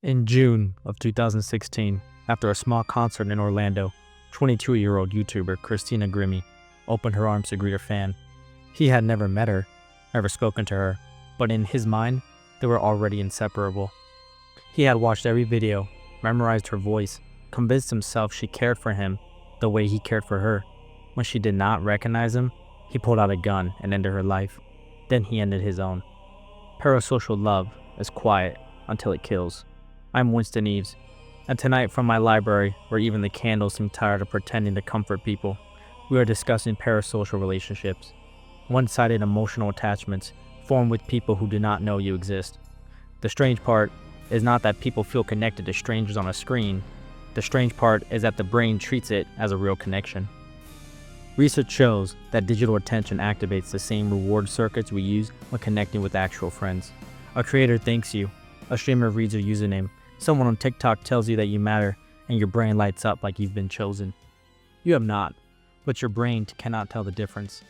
In June of 2016, after a small concert in Orlando, 22-year-old YouTuber Christina Grimmie opened her arms to greet her fan. He had never met her, never spoken to her, but in his mind, they were already inseparable. He had watched every video, memorized her voice, convinced himself she cared for him the way he cared for her. When she did not recognize him, he pulled out a gun and ended her life. Then he ended his own. Parasocial love is quiet until it kills. I'm Winston Eves, and tonight from my library, where even the candles seem tired of pretending to comfort people, we are discussing parasocial relationships, one-sided emotional attachments formed with people who do not know you exist. The strange part is not that people feel connected to strangers on a screen. The strange part is that the brain treats it as a real connection. Research shows that digital attention activates the same reward circuits we use when connecting with actual friends. A creator thanks you, a streamer reads your username, someone on TikTok tells you that you matter, and your brain lights up like you've been chosen. You have not, but your brain cannot tell the difference.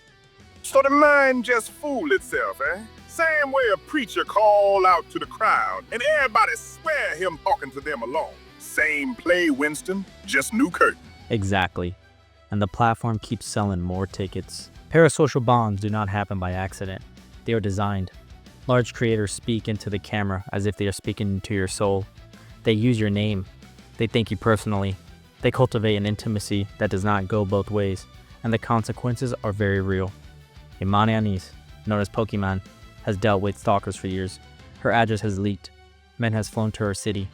So the mind just fooled itself, eh? Same way a preacher call out to the crowd, and everybody swear him talking to them alone. Same play, Winston, just new curtain. Exactly. And the platform keeps selling more tickets. Parasocial bonds do not happen by accident. They are designed. Large creators speak into the camera as if they are speaking into your soul. They use your name. They thank you personally. They cultivate an intimacy that does not go both ways, and the consequences are very real. Imani Anis, known as Pokemon, has dealt with stalkers for years. Her address has leaked. Men has flown to her city.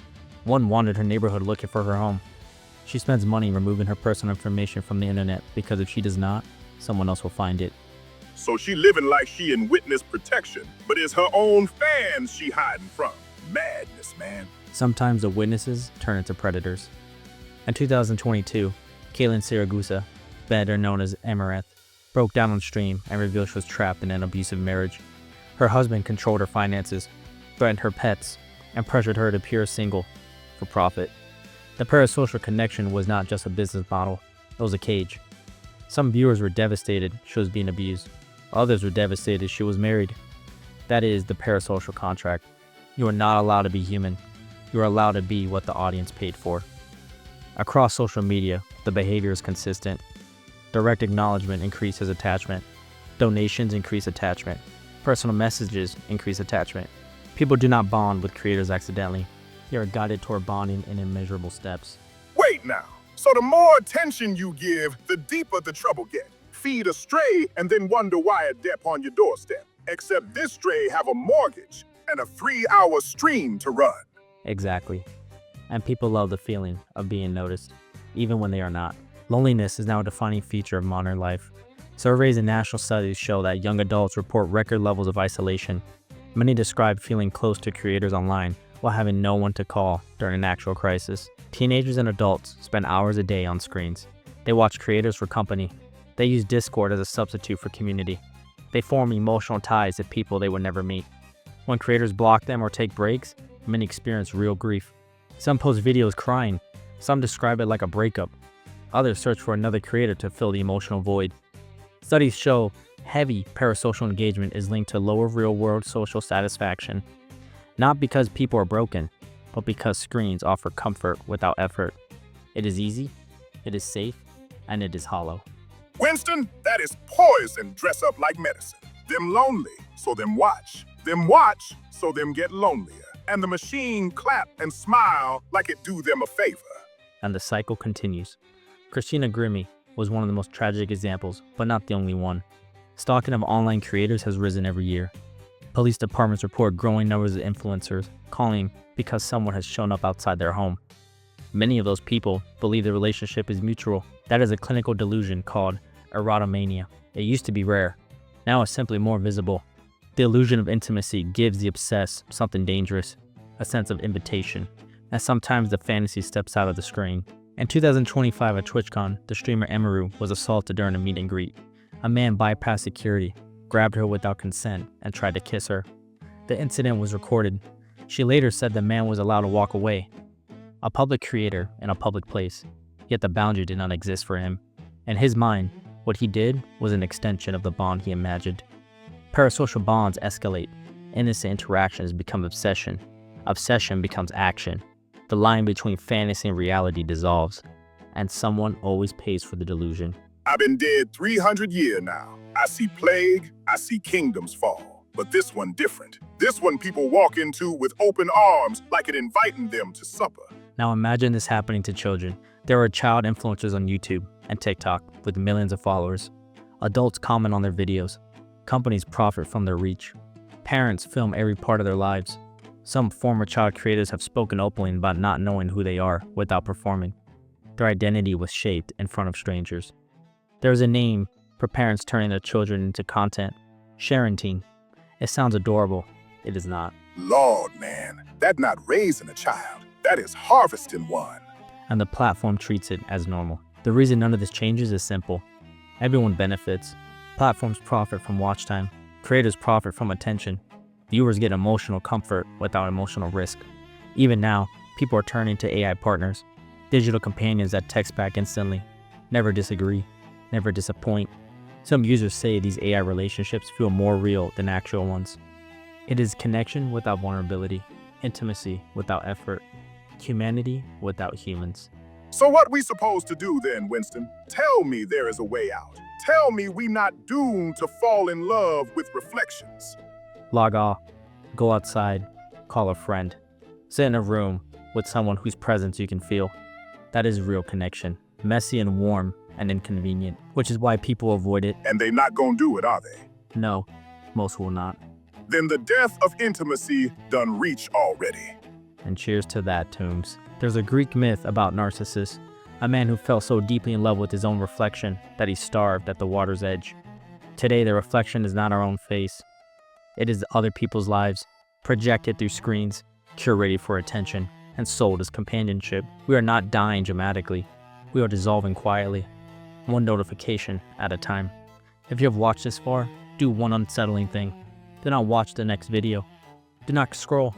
One wandered her neighborhood looking for her home. She spends money removing her personal information from the internet because if she does not, someone else will find it. So she living like she in witness protection, but it's her own fans she hiding from. Madness, man. Sometimes the witnesses turn into predators. In 2022, Kaylin Siragusa, better known as Amaranth, broke down on stream and revealed she was trapped in an abusive marriage. Her husband controlled her finances, threatened her pets, and pressured her to appear single for profit. The parasocial connection was not just a business model, it was a cage. Some viewers were devastated she was being abused. Others were devastated she was married. That is the parasocial contract. You are not allowed to be human. You are allowed to be what the audience paid for. Across social media, the behavior is consistent. Direct acknowledgement increases attachment. Donations increase attachment. Personal messages increase attachment. People do not bond with creators accidentally. They are guided toward bonding in immeasurable steps. Wait now. So the more attention you give, the deeper the trouble get. Feed a stray and then wonder why a debt on your doorstep. Except this stray have a mortgage and a 3-hour stream to run. Exactly. And people love the feeling of being noticed, even when they are not. Loneliness is now a defining feature of modern life. Surveys and national studies show that young adults report record levels of isolation. Many describe feeling close to creators online while having no one to call during an actual crisis. Teenagers and adults spend hours a day on screens. They watch creators for company. They use Discord as a substitute for community. They form emotional ties to people they would never meet. When creators block them or take breaks, many experience real grief. Some post videos crying. Some describe it like a breakup. Others search for another creator to fill the emotional void. Studies show heavy parasocial engagement is linked to lower real-world social satisfaction. Not because people are broken, but because screens offer comfort without effort. It is easy, it is safe, and it is hollow. Winston, that is poison dress up like medicine. Them lonely, so them watch. Them watch, so them get lonelier. And the machine clap and smile like it do them a favor. And the cycle continues. Christina Grimmie was one of the most tragic examples, but not the only one. Stalking of online creators has risen every year. Police departments report growing numbers of influencers calling because someone has shown up outside their home. Many of those people believe the relationship is mutual. That is a clinical delusion called erotomania. It used to be rare. Now it's simply more visible. The illusion of intimacy gives the obsessed something dangerous, a sense of invitation, and sometimes the fantasy steps out of the screen. In 2025 at TwitchCon, the streamer Emaru was assaulted during a meet and greet. A man bypassed security, grabbed her without consent, and tried to kiss her. The incident was recorded. She later said the man was allowed to walk away. A public creator in a public place, yet the boundary did not exist for him. In his mind, what he did was an extension of the bond he imagined. Parasocial bonds escalate. Innocent interactions become obsession. Obsession becomes action. The line between fantasy and reality dissolves, and someone always pays for the delusion. I've been dead 300 years now. I see plague, I see kingdoms fall. But this one different. This one people walk into with open arms like it inviting them to supper. Now imagine this happening to children. There are child influencers on YouTube and TikTok with millions of followers. Adults comment on their videos. Companies profit from their reach. Parents film every part of their lives. Some former child creators have spoken openly about not knowing who they are without performing. Their identity was shaped in front of strangers. There is a name for parents turning their children into content: sharenting. It sounds adorable. It is not. Lord, man, that's not raising a child. That is harvesting one. And the platform treats it as normal. The reason none of this changes is simple. Everyone benefits. Platforms profit from watch time. Creators profit from attention. Viewers get emotional comfort without emotional risk. Even now, people are turning to AI partners, digital companions that text back instantly, never disagree, never disappoint. Some users say these AI relationships feel more real than actual ones. It is connection without vulnerability, intimacy without effort, humanity without humans. So what we supposed to do then, Winston? Tell me there is a way out. Tell me we not doomed to fall in love with reflections. Log off, go outside, call a friend, sit in a room with someone whose presence you can feel. That is real connection, messy and warm and inconvenient, which is why people avoid it. And they not gonna do it, are they? No, most will not. Then the death of intimacy done reach already. And cheers to that, Toombs. There's a Greek myth about Narcissus, a man who fell so deeply in love with his own reflection that he starved at the water's edge. Today, the reflection is not our own face. It is other people's lives, projected through screens, curated for attention, and sold as companionship. We are not dying dramatically. We are dissolving quietly, one notification at a time. If you have watched this far, do one unsettling thing. Do not watch the next video. Do not scroll.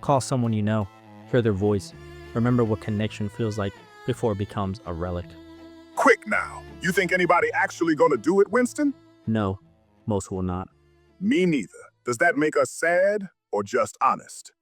Call someone you know. Hear their voice. Remember what connection feels like before it becomes a relic. Quick now. You think anybody actually gonna do it, Winston? No, most will not. Me neither. Does that make us sad or just honest?